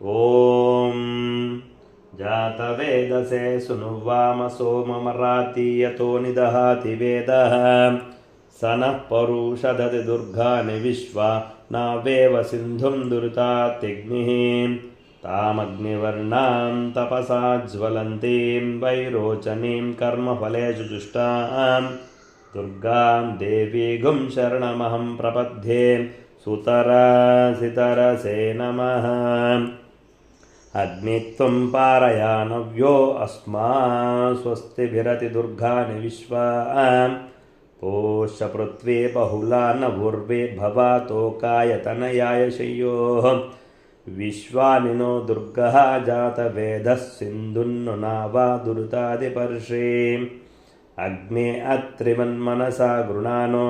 ॐ जातवेदसे सुनुवाम सोममराति यतो निदहाति वेदः स नः परुषदति दुर्गानि विश्वा नावेव सिन्धुं दुरितात्यग्निः तामग्निवर्णां तपसा ज्वलन्तीं वैरोचनीं कर्मफलेषु जुष्टां दुर्गां देवीगुं शरणमहं प्रपद्ये सुतरासितरसे नमः। अग्नित्वं पारयानव्यो अस्मा स्वस्तिभिरति दुर्गानि विश्वा पोषपृथ्वी बहुला नभुर्वे भवातोकायतनयाय शय्योः विश्वानिनो दुर्गः जातवेदः सिन्धुन्नु नावा दुरितादिपर्षे अग्ने अत्रिमन्मनसा गृणानो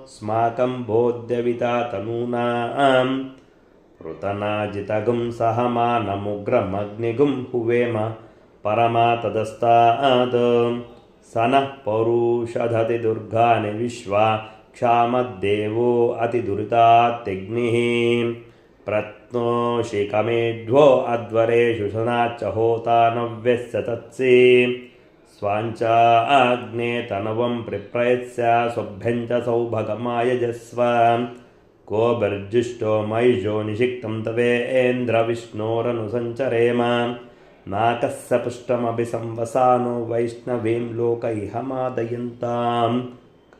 स्माकं बोध्यविता तनूनां पृतनाजितगुं सहमानमुग्रमग्निगुं हुवेम परमा तदस्तात् स नः परुषदति दुर्गानि विश्वा क्षामद्देवो अतिदुरितात्यग्निः प्रत्नोषिकमेढ्वो अध्वरेषु शनाच्च होता नव्यस्य तत्सि स्वाञ्चा अग्ने तनवं प्रिप्रयत्स्य स्वभ्यं च सौभगमायजस्व को बिर्जुष्टो मयिजो निषिक्तं तवेन्द्रविष्णोरनुसञ्चरेम नाकस्य पुष्टमभि संवसानो वैष्णवीं लोक इह मादयन्तां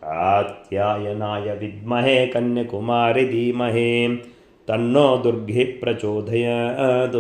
कात्यायनाय विद्महे कन्याकुमारी धीमहि तन्नो दुर्गी प्रचोदयात्।